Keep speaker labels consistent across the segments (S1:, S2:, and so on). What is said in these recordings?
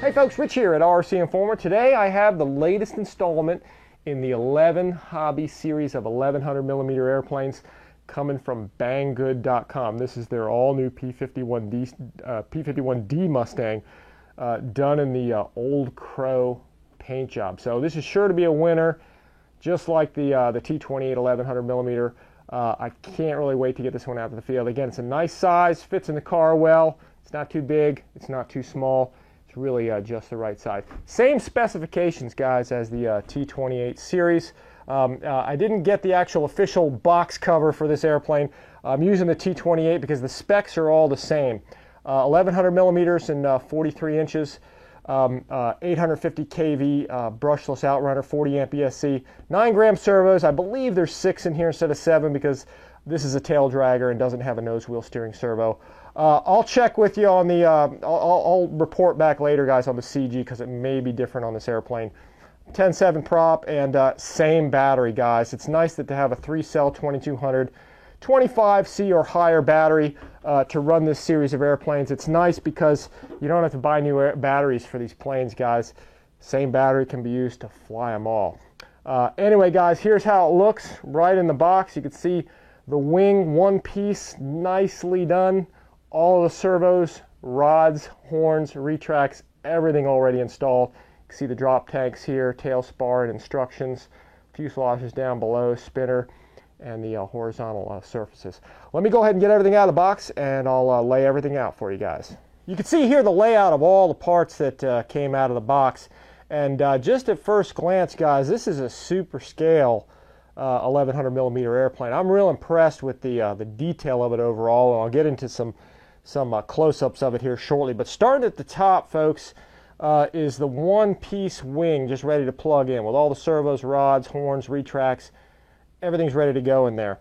S1: Hey folks, Rich here at RC Informer. Today I have the latest installment in the 11 hobby series of 1100mm airplanes coming from Banggood.com. This is their all-new P-51D Mustang done in the Old Crow paint job. So this is sure to be a winner, just like the T-28 1100mm. I can't really wait to get this one out to the field. Again, it's a nice size, fits in the car well. It's not too big, it's not too small. Really just the right size. Same specifications, guys, as the T-28 series. I didn't get the actual official box cover for this airplane. I'm using the T-28 because the specs are all the same. 1100 millimeters and 43 inches, 850 kV brushless outrunner, 40 amp ESC, 9-gram servos. I believe there's 6 in here instead of 7 because this is a tail dragger and doesn't have a nose wheel steering servo. I'll check with you on the, I'll report back later, guys, on the CG because it may be different on this airplane. 10.7 prop and same battery, guys. It's nice that to have a 3-cell 2200 25C or higher battery to run this series of airplanes. It's nice because you don't have to buy new batteries for these planes, guys. Same battery can be used to fly them all. Anyway, guys, here's how it looks right in the box. You can see the wing, one piece, nicely done. All of the servos, rods, horns, retracts, everything already installed. You can see the drop tanks here, tail spar and instructions, fuselages down below, spinner, and the horizontal surfaces. Let me go ahead and get everything out of the box, and I'll lay everything out for you guys. You can see here the layout of all the parts that came out of the box. And just at first glance, guys, this is a super scale 1100mm airplane. I'm real impressed with the detail of it overall, and I'll get into some close-ups of it here shortly. But starting at the top, folks, is the one-piece wing just ready to plug in with all the servos, rods, horns, retracts. Everything's ready to go in there.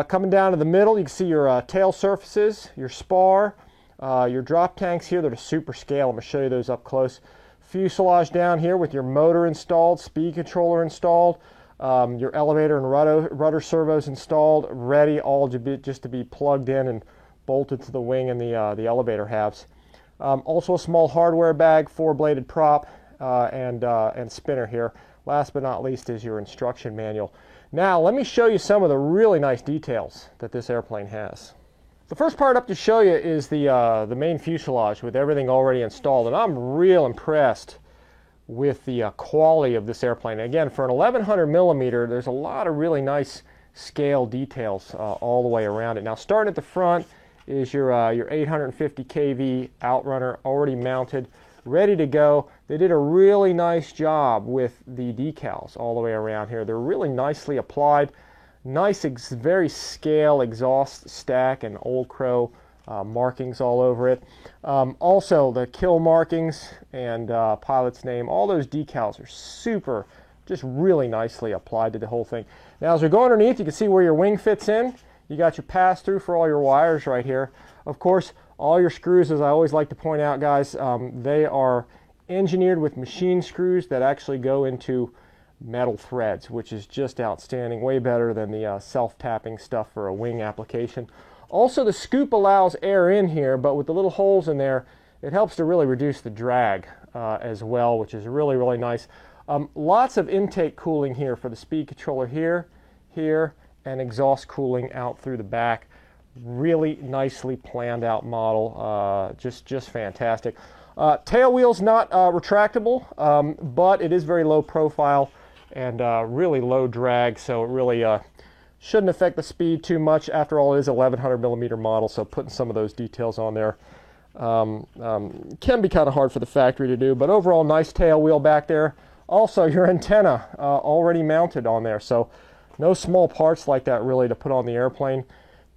S1: Coming down to the middle, you can see your tail surfaces, your spar, your drop tanks here that are super scale. I'm going to show you those up close. Fuselage down here with your motor installed, speed controller installed, your elevator and rudder servos installed, ready all to be, just to be plugged in and bolted to the wing and the elevator halves. Also a small hardware bag, 4-bladed prop, and spinner here. Last but not least is your instruction manual. Now let me show you some of the really nice details that this airplane has. The first part up to show you is the main fuselage with everything already installed, and I'm real impressed with the quality of this airplane. Again, for an 1100mm, there's a lot of really nice scale details all the way around it. Now starting at the front is your 850 kV outrunner already mounted, ready to go. They did a really nice job with the decals all the way around here. They're really nicely applied. Nice, very scale exhaust stack and Old Crow markings all over it. Also, the kill markings and pilot's name, all those decals are super, just really nicely applied to the whole thing. Now, as we go underneath, you can see where your wing fits in. You got your pass-through for all your wires right here. Of course, all your screws, as I always like to point out, guys, they are engineered with machine screws that actually go into metal threads, which is just outstanding, way better than the self-tapping stuff for a wing application. Also, the scoop allows air in here, but with the little holes in there, it helps to really reduce the drag as well, which is really, really nice. Lots of intake cooling here for the speed controller here, and exhaust cooling out through the back. Really nicely planned out model, just fantastic. Tail wheel's not retractable, but it is very low profile and really low drag, so it really shouldn't affect the speed too much. After all, it is a 1100mm model, so putting some of those details on there can be kind of hard for the factory to do, but overall nice tail wheel back there. Also, your antenna already mounted on there, so no small parts like that really to put on the airplane.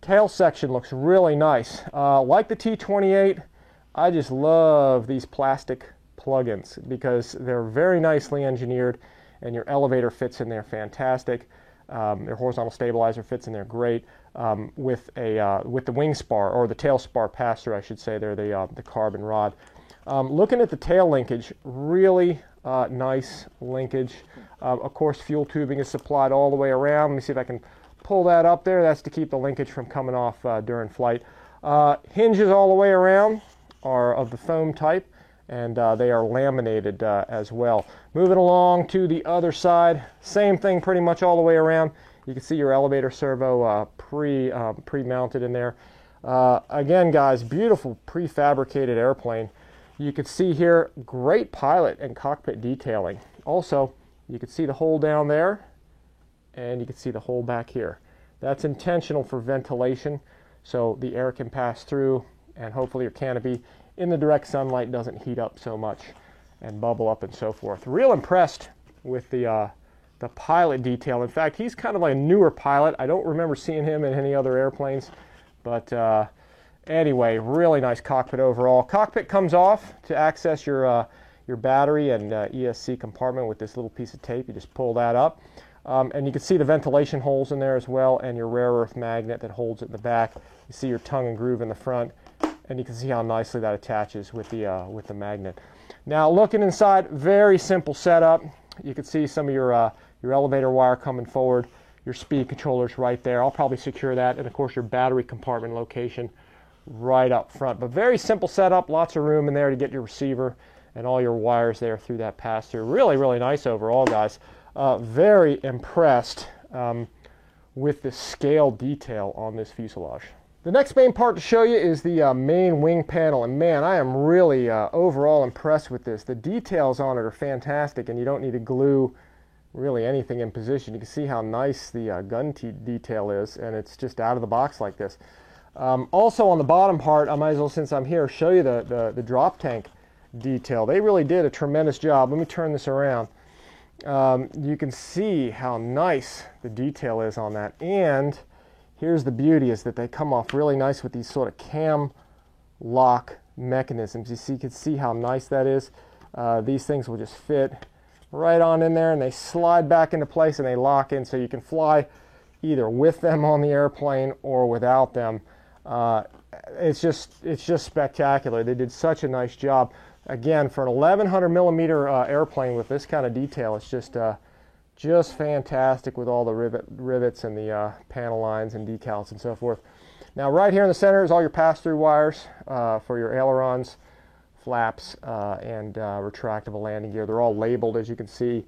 S1: Tail section looks really nice. Like the T-28, I just love these plastic plugins because they're very nicely engineered and your elevator fits in there fantastic. Your horizontal stabilizer fits in there great with the wing spar, or the tail spar pass-through, I should say. They're the carbon rod. Looking at the tail linkage, really nice linkage. Of course, fuel tubing is supplied all the way around. Let me see if I can pull that up there. That's to keep the linkage from coming off during flight. Hinges all the way around are of the foam type, and they are laminated as well. Moving along to the other side, same thing pretty much all the way around. You can see your elevator servo pre-mounted in there. Again, guys, beautiful prefabricated airplane. You can see here great pilot and cockpit detailing. Also, you can see the hole down there, and you can see the hole back here. That's intentional for ventilation, so the air can pass through, and hopefully your canopy in the direct sunlight doesn't heat up so much and bubble up and so forth. Real impressed with the pilot detail. In fact, he's kind of like a newer pilot. I don't remember seeing him in any other airplanes, but anyway, really nice cockpit overall. Cockpit comes off to access your battery and ESC compartment with this little piece of tape. You just pull that up. And you can see the ventilation holes in there as well, and your rare earth magnet that holds it in the back. You see your tongue and groove in the front, and you can see how nicely that attaches with the magnet. Now, looking inside, very simple setup. You can see some of your elevator wire coming forward, your speed controllers right there. I'll probably secure that, and of course your battery compartment location right up front. But very simple setup, lots of room in there to get your receiver and all your wires there through that pass-through. Really, really nice overall, guys. Very impressed with the scale detail on this fuselage. The next main part to show you is the main wing panel, and man, I am really overall impressed with this. The details on it are fantastic, and you don't need to glue really anything in position. You can see how nice the gun detail is, and it's just out of the box like this. Also on the bottom part, I might as well, since I'm here, show you the drop tank detail. They really did a tremendous job. Let me turn this around. You can see how nice the detail is on that, and here's the beauty, is that they come off really nice with these sort of cam lock mechanisms. You can see how nice that is. These things will just fit right on in there, and they slide back into place and they lock in, so you can fly either with them on the airplane or without them. It's just spectacular. They did such a nice job. Again, for an 1100 millimeter airplane with this kind of detail, it's just fantastic with all the rivets and the panel lines and decals and so forth. Now, right here in the center is all your pass-through wires for your ailerons, flaps, and retractable landing gear. They're all labeled, as you can see,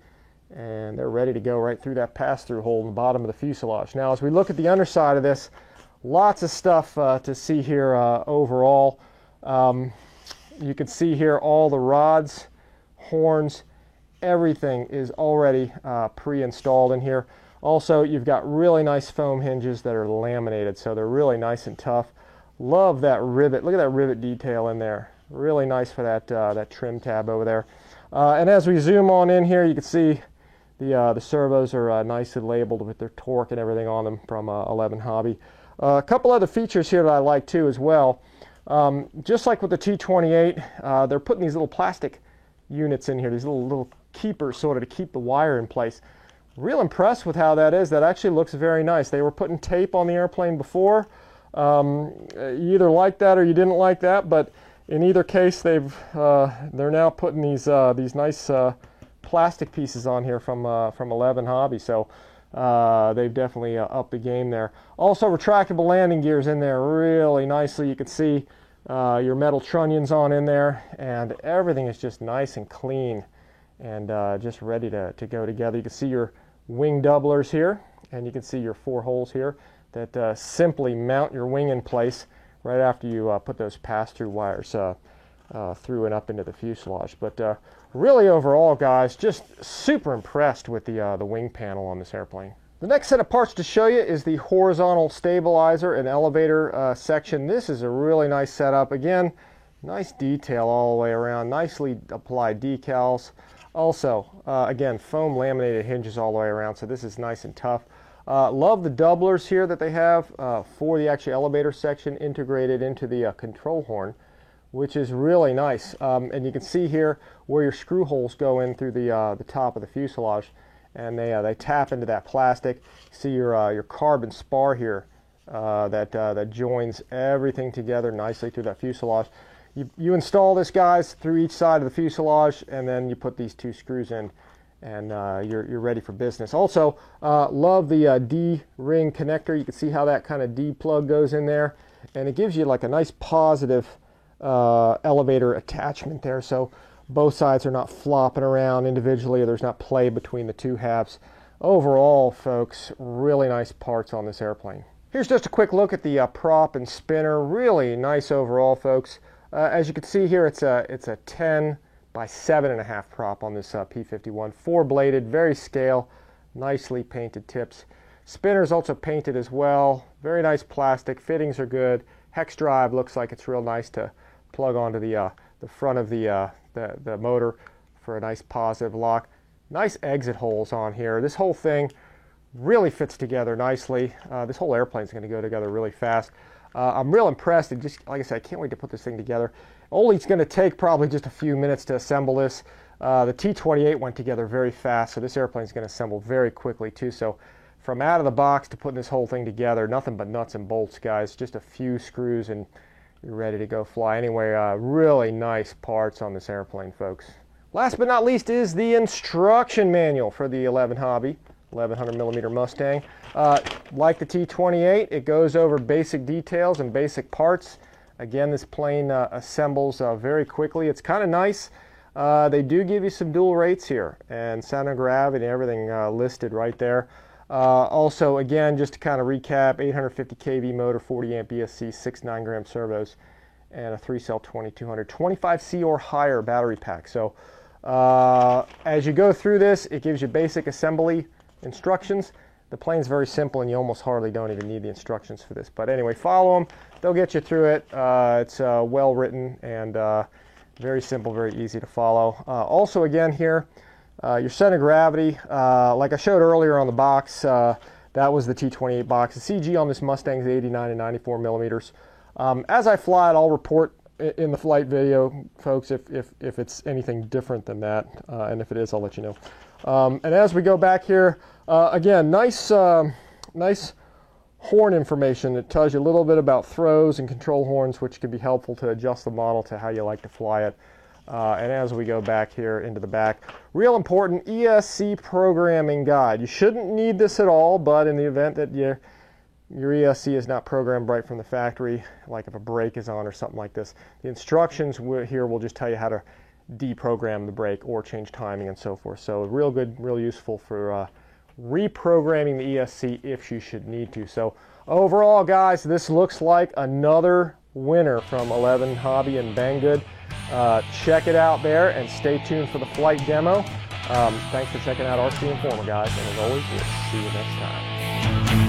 S1: and they're ready to go right through that pass-through hole in the bottom of the fuselage. Now, as we look at the underside of this, lots of stuff to see here overall. You can see here all the rods, horns, everything is already pre-installed in here. Also, you've got really nice foam hinges that are laminated, so they're really nice and tough. Love that rivet. Look at that rivet detail in there. Really nice for that trim tab over there. And as we zoom on in here, you can see the servos are nicely labeled with their torque and everything on them from 11 Hobby. A couple other features here that I like too as well. Just like with the T-28, they're putting these little plastic units in here, these little keepers sort of to keep the wire in place. Real impressed with how that is. That actually looks very nice. They were putting tape on the airplane before. You either liked that or you didn't like that, but in either case, they're now putting these nice plastic pieces on here from 11 Hobby. So they've definitely upped the game there. Also, retractable landing gears in there really nicely. You can see your metal trunnions on in there, and everything is just nice and clean and just ready to go together. You can see your wing doublers here, and you can see your 4 holes here that simply mount your wing in place right after you put those pass-through wires through and up into the fuselage. But really overall, guys, just super impressed with the wing panel on this airplane. The next set of parts to show you is the horizontal stabilizer and elevator section. This is a really nice setup. Again, nice detail all the way around, nicely applied decals. Also, again, foam laminated hinges all the way around, so this is nice and tough. Love the doublers here that they have for the actual elevator section integrated into the control horn, which is really nice. And you can see here where your screw holes go in through the top of the fuselage, and they tap into that plastic. See your carbon spar here that joins everything together nicely through that fuselage. You install this, guys, through each side of the fuselage, and then you put these 2 screws in, and you're ready for business. Also, love the D-ring connector. You can see how that kind of D plug goes in there, and it gives you like a nice positive elevator attachment there, so both sides are not flopping around individually, or there's not play between the two halves. Overall, folks, really nice parts on this airplane. Here's just a quick look at the prop and spinner. Really nice overall, folks. As you can see here, it's a 10 by 7.5 prop on this P-51. 4-bladed, very scale, nicely painted tips. Spinner's also painted as well. Very nice plastic. Fittings are good. Hex drive looks like it's real nice to plug onto the front of the motor for a nice positive lock. Nice exit holes on here. This whole thing really fits together nicely. This whole airplane is going to go together really fast. I'm real impressed, and just like I said, I can't wait to put this thing together. Only it's going to take probably just a few minutes to assemble this. The T-28 went together very fast, so this airplane is going to assemble very quickly too. So from out of the box to putting this whole thing together, nothing but nuts and bolts, guys. Just a few screws and you're ready to go fly. Anyway, really nice parts on this airplane, folks. Last but not least is the instruction manual for the 11 Hobby 1100mm Mustang. Like the T-28, it goes over basic details and basic parts. Again, this plane assembles very quickly. It's kind of nice. They do give you some dual rates here, and center of gravity and everything listed right there. Also, again, just to kind of recap, 850 kV motor, 40 amp ESC, 6 9-gram servos, and a 3-cell 2200, 25C or higher battery pack. So as you go through this, it gives you basic assembly instructions. The plane's very simple, and you almost hardly don't even need the instructions for this. But anyway, follow them. They'll get you through it. It's well written and very simple, very easy to follow. Also, again here, your center of gravity, like I showed earlier on the box, that was the T-28 box. The CG on this Mustang is 89 and 94 millimeters. As I fly it, I'll report in the flight video, folks, if it's anything different than that, and if it is, I'll let you know. And as we go back here, again, nice horn information. It tells you a little bit about throws and control horns, which can be helpful to adjust the model to how you like to fly it. And as we go back here into the back, real important ESC programming guide. You shouldn't need this at all, but in the event that your ESC is not programmed right from the factory, like if a brake is on or something like this, the instructions here will just tell you how to deprogram the brake or change timing and so forth. So real good, real useful for reprogramming the ESC if you should need to. So overall, guys, this looks like another winner from 11 Hobby and Banggood. Check it out there and stay tuned for the flight demo. Thanks for checking out RC Informer, guys, and as always, we'll see you next time.